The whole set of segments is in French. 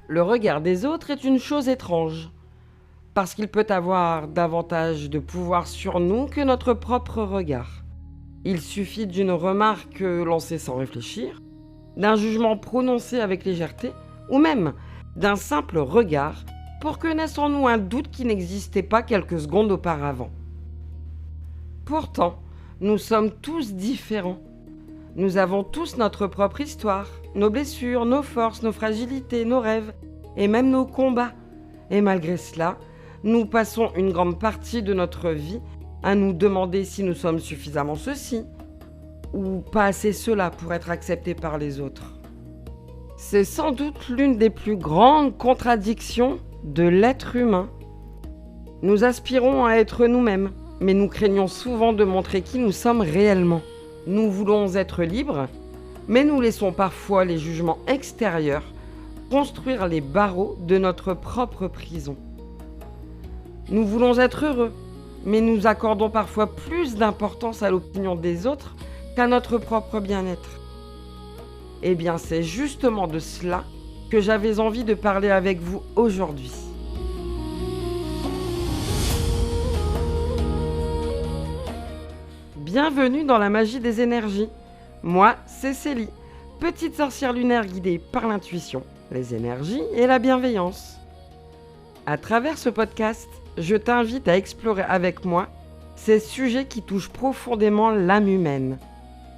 Le regard des autres est une chose étrange, parce qu'il peut avoir davantage de pouvoir sur nous que notre propre regard. Il suffit d'une remarque lancée sans réfléchir, d'un jugement prononcé avec légèreté, ou même d'un simple regard, pour que naisse en nous un doute qui n'existait pas quelques secondes auparavant. Pourtant, nous sommes tous différents. Nous avons tous notre propre histoire, nos blessures, nos forces, nos fragilités, nos rêves et même nos combats. Et malgré cela, nous passons une grande partie de notre vie à nous demander si nous sommes suffisamment ceci ou pas assez cela pour être acceptés par les autres. C'est sans doute l'une des plus grandes contradictions de l'être humain. Nous aspirons à être nous-mêmes, mais nous craignons souvent de montrer qui nous sommes réellement. Nous voulons être libres, mais nous laissons parfois les jugements extérieurs construire les barreaux de notre propre prison. Nous voulons être heureux, mais nous accordons parfois plus d'importance à l'opinion des autres qu'à notre propre bien-être. Eh bien, c'est justement de cela que j'avais envie de parler avec vous aujourd'hui. Bienvenue dans la magie des énergies. Moi, c'est Célie, petite sorcière lunaire guidée par l'intuition, les énergies et la bienveillance. À travers ce podcast, je t'invite à explorer avec moi ces sujets qui touchent profondément l'âme humaine.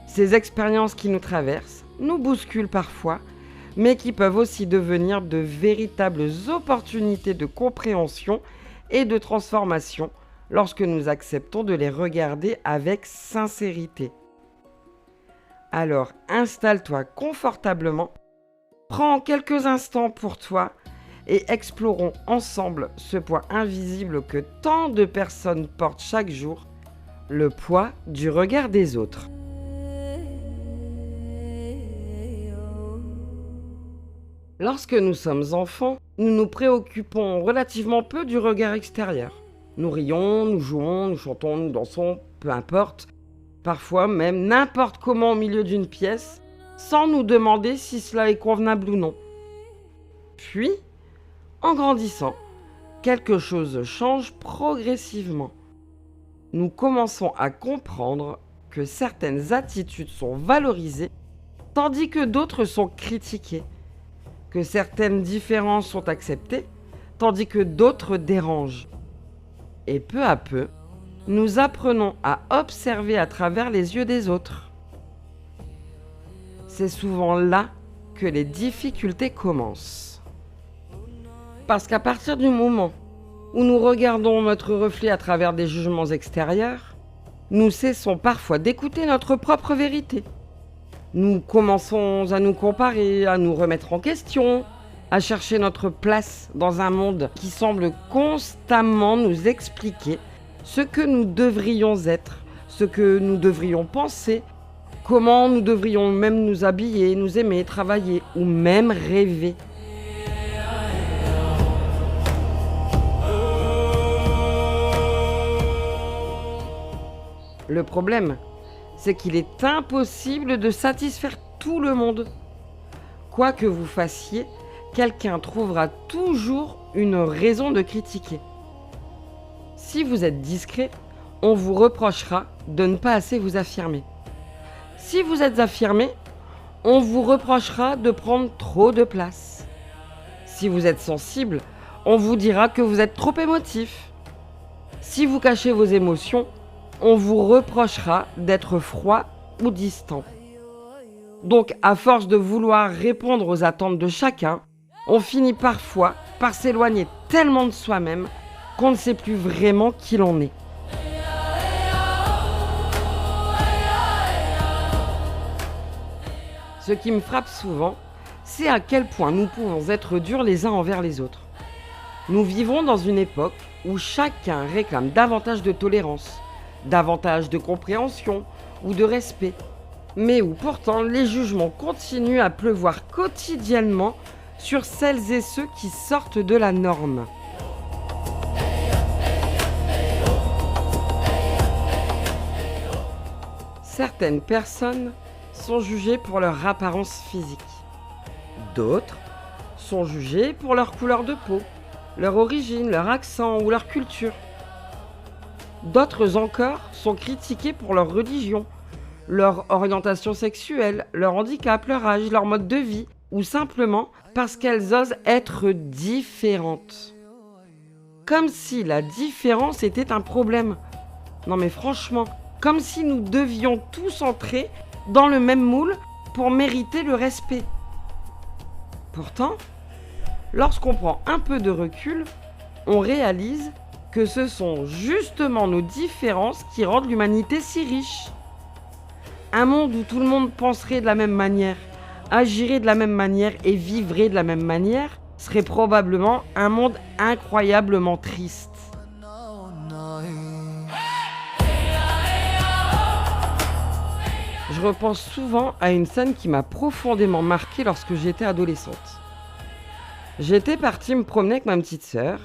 Ces expériences qui nous traversent, nous bousculent parfois, mais qui peuvent aussi devenir de véritables opportunités de compréhension et de transformation lorsque nous acceptons de les regarder avec sincérité. Alors installe-toi confortablement, prends quelques instants pour toi et explorons ensemble ce poids invisible que tant de personnes portent chaque jour, le poids du regard des autres. Lorsque nous sommes enfants, nous nous préoccupons relativement peu du regard extérieur. Nous rions, nous jouons, nous chantons, nous dansons, peu importe, parfois même n'importe comment au milieu d'une pièce, sans nous demander si cela est convenable ou non. Puis, en grandissant, quelque chose change progressivement. Nous commençons à comprendre que certaines attitudes sont valorisées, tandis que d'autres sont critiquées, que certaines différences sont acceptées, tandis que d'autres dérangent. Et peu à peu, nous apprenons à observer à travers les yeux des autres. C'est souvent là que les difficultés commencent. Parce qu'à partir du moment où nous regardons notre reflet à travers des jugements extérieurs, nous cessons parfois d'écouter notre propre vérité. Nous commençons à nous comparer, à nous remettre en question, à chercher notre place dans un monde qui semble constamment nous expliquer ce que nous devrions être, ce que nous devrions penser, comment nous devrions même nous habiller, nous aimer, travailler ou même rêver. Le problème, c'est qu'il est impossible de satisfaire tout le monde. Quoi que vous fassiez, quelqu'un trouvera toujours une raison de critiquer. Si vous êtes discret, on vous reprochera de ne pas assez vous affirmer. Si vous êtes affirmé, on vous reprochera de prendre trop de place. Si vous êtes sensible, on vous dira que vous êtes trop émotif. Si vous cachez vos émotions, on vous reprochera d'être froid ou distant. Donc, à force de vouloir répondre aux attentes de chacun, on finit parfois par s'éloigner tellement de soi-même qu'on ne sait plus vraiment qui l'on est. Ce qui me frappe souvent, c'est à quel point nous pouvons être durs les uns envers les autres. Nous vivons dans une époque où chacun réclame davantage de tolérance, davantage de compréhension ou de respect, mais où pourtant les jugements continuent à pleuvoir quotidiennement sur celles et ceux qui sortent de la norme. Certaines personnes sont jugés pour leur apparence physique. D'autres sont jugés pour leur couleur de peau, leur origine, leur accent ou leur culture. D'autres encore sont critiqués pour leur religion, leur orientation sexuelle, leur handicap, leur âge, leur mode de vie, ou simplement parce qu'elles osent être différentes. Comme si la différence était un problème. Non mais franchement, comme si nous devions tous entrer dans le même moule pour mériter le respect. Pourtant, lorsqu'on prend un peu de recul, on réalise que ce sont justement nos différences qui rendent l'humanité si riche. Un monde où tout le monde penserait de la même manière, agirait de la même manière et vivrait de la même manière serait probablement un monde incroyablement triste. Je repense souvent à une scène qui m'a profondément marquée lorsque j'étais adolescente. J'étais partie me promener avec ma petite sœur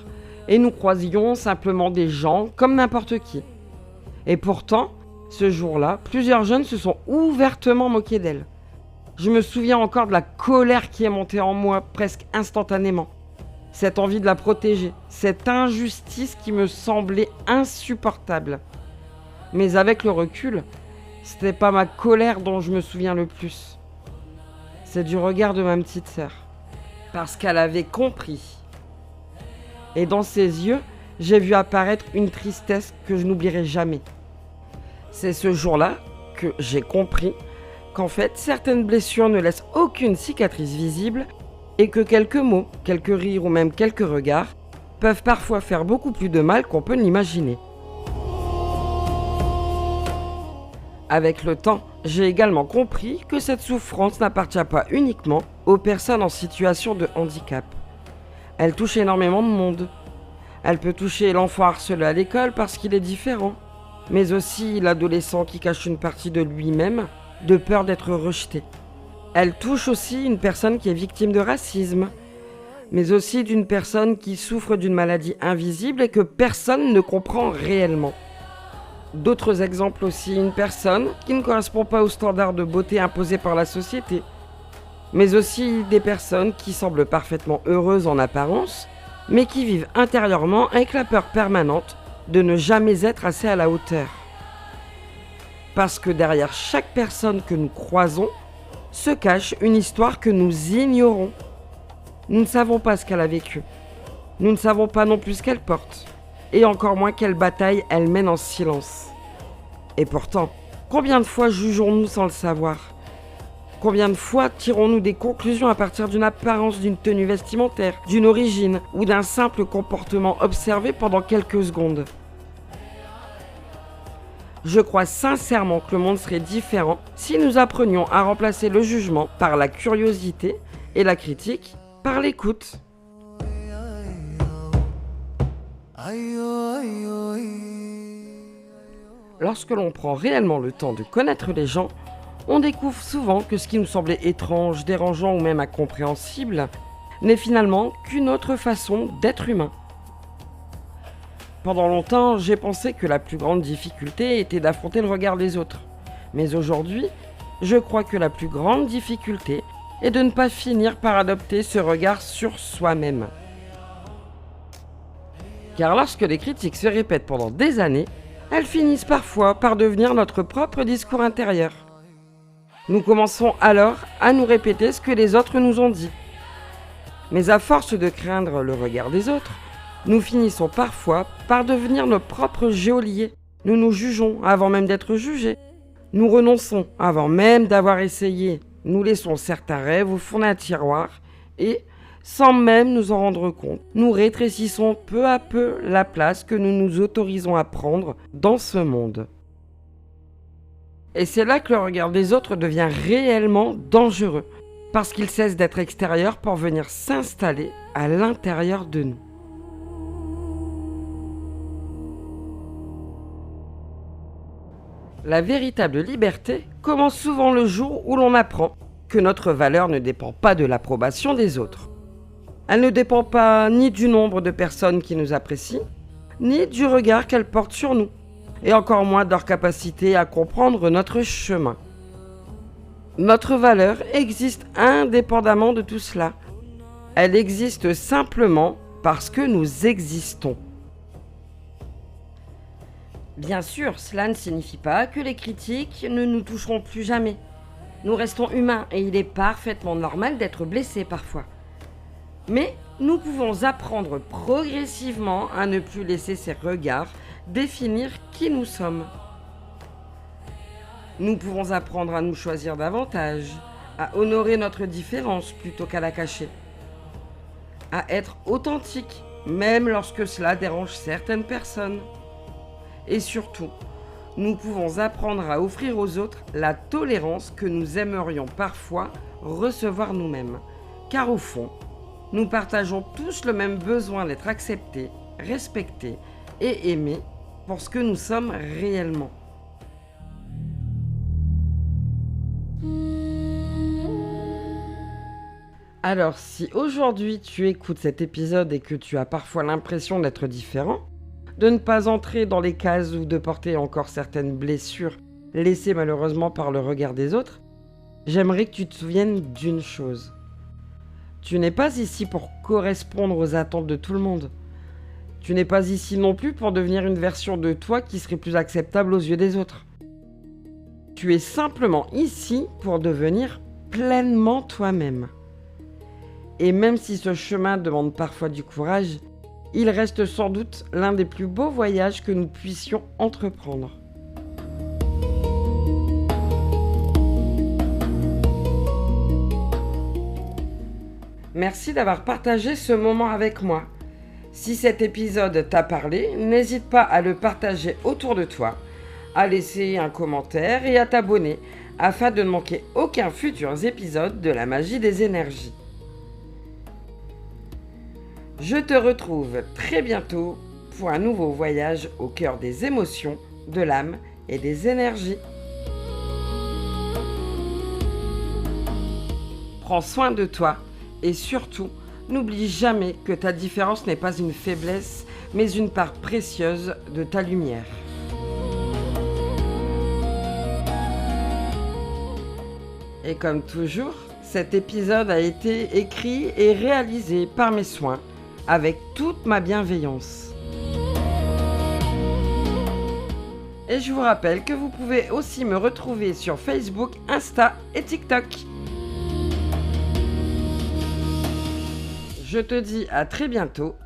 et nous croisions simplement des gens comme n'importe qui. Et pourtant, ce jour-là, plusieurs jeunes se sont ouvertement moqués d'elle. Je me souviens encore de la colère qui est montée en moi presque instantanément. Cette envie de la protéger, cette injustice qui me semblait insupportable. Mais avec le recul, c'était pas ma colère dont je me souviens le plus. C'est du regard de ma petite sœur. Parce qu'elle avait compris. Et dans ses yeux, j'ai vu apparaître une tristesse que je n'oublierai jamais. C'est ce jour-là que j'ai compris qu'en fait, certaines blessures ne laissent aucune cicatrice visible et que quelques mots, quelques rires ou même quelques regards peuvent parfois faire beaucoup plus de mal qu'on peut l'imaginer. Avec le temps, j'ai également compris que cette souffrance n'appartient pas uniquement aux personnes en situation de handicap. Elle touche énormément de monde. Elle peut toucher l'enfant harcelé à l'école parce qu'il est différent, mais aussi l'adolescent qui cache une partie de lui-même de peur d'être rejeté. Elle touche aussi une personne qui est victime de racisme, mais aussi d'une personne qui souffre d'une maladie invisible et que personne ne comprend réellement. D'autres exemples aussi, une personne qui ne correspond pas aux standards de beauté imposés par la société, mais aussi des personnes qui semblent parfaitement heureuses en apparence, mais qui vivent intérieurement avec la peur permanente de ne jamais être assez à la hauteur. Parce que derrière chaque personne que nous croisons se cache une histoire que nous ignorons. Nous ne savons pas ce qu'elle a vécu. Nous ne savons pas non plus ce qu'elle porte. Et encore moins quelle bataille elle mène en silence. Et pourtant, combien de fois jugeons-nous sans le savoir ? Combien de fois tirons-nous des conclusions à partir d'une apparence, d'une tenue vestimentaire, d'une origine ou d'un simple comportement observé pendant quelques secondes ? Je crois sincèrement que le monde serait différent si nous apprenions à remplacer le jugement par la curiosité et la critique par l'écoute. Lorsque l'on prend réellement le temps de connaître les gens, on découvre souvent que ce qui nous semblait étrange, dérangeant ou même incompréhensible n'est finalement qu'une autre façon d'être humain. Pendant longtemps, j'ai pensé que la plus grande difficulté était d'affronter le regard des autres. Mais aujourd'hui, je crois que la plus grande difficulté est de ne pas finir par adopter ce regard sur soi-même. Car lorsque les critiques se répètent pendant des années, elles finissent parfois par devenir notre propre discours intérieur. Nous commençons alors à nous répéter ce que les autres nous ont dit. Mais à force de craindre le regard des autres, nous finissons parfois par devenir nos propres geôliers. Nous nous jugeons avant même d'être jugés. Nous renonçons avant même d'avoir essayé. Nous laissons certains rêves au fond d'un tiroir et, sans même nous en rendre compte, nous rétrécissons peu à peu la place que nous nous autorisons à prendre dans ce monde. Et c'est là que le regard des autres devient réellement dangereux, parce qu'il cesse d'être extérieur pour venir s'installer à l'intérieur de nous. La véritable liberté commence souvent le jour où l'on apprend que notre valeur ne dépend pas de l'approbation des autres. Elle ne dépend pas ni du nombre de personnes qui nous apprécient, ni du regard qu'elles portent sur nous, et encore moins de leur capacité à comprendre notre chemin. Notre valeur existe indépendamment de tout cela. Elle existe simplement parce que nous existons. Bien sûr, cela ne signifie pas que les critiques ne nous toucheront plus jamais. Nous restons humains et il est parfaitement normal d'être blessés parfois. Mais nous pouvons apprendre progressivement à ne plus laisser ces regards définir qui nous sommes. Nous pouvons apprendre à nous choisir davantage, à honorer notre différence plutôt qu'à la cacher, à être authentique, même lorsque cela dérange certaines personnes. Et surtout, nous pouvons apprendre à offrir aux autres la tolérance que nous aimerions parfois recevoir nous-mêmes. Car au fond, nous partageons tous le même besoin d'être acceptés, respectés et aimés pour ce que nous sommes réellement. Alors, si aujourd'hui tu écoutes cet épisode et que tu as parfois l'impression d'être différent, de ne pas entrer dans les cases ou de porter encore certaines blessures laissées malheureusement par le regard des autres, j'aimerais que tu te souviennes d'une chose. Tu n'es pas ici pour correspondre aux attentes de tout le monde. Tu n'es pas ici non plus pour devenir une version de toi qui serait plus acceptable aux yeux des autres. Tu es simplement ici pour devenir pleinement toi-même. Et même si ce chemin demande parfois du courage, il reste sans doute l'un des plus beaux voyages que nous puissions entreprendre. Merci d'avoir partagé ce moment avec moi. Si cet épisode t'a parlé, n'hésite pas à le partager autour de toi, à laisser un commentaire et à t'abonner afin de ne manquer aucun futur épisode de la magie des énergies. Je te retrouve très bientôt pour un nouveau voyage au cœur des émotions, de l'âme et des énergies. Prends soin de toi et surtout, n'oublie jamais que ta différence n'est pas une faiblesse, mais une part précieuse de ta lumière. Et comme toujours, cet épisode a été écrit et réalisé par mes soins, avec toute ma bienveillance. Et je vous rappelle que vous pouvez aussi me retrouver sur Facebook, Insta et TikTok. Je te dis à très bientôt,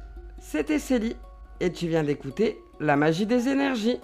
c'était Célie et tu viens d'écouter La magie des énergies.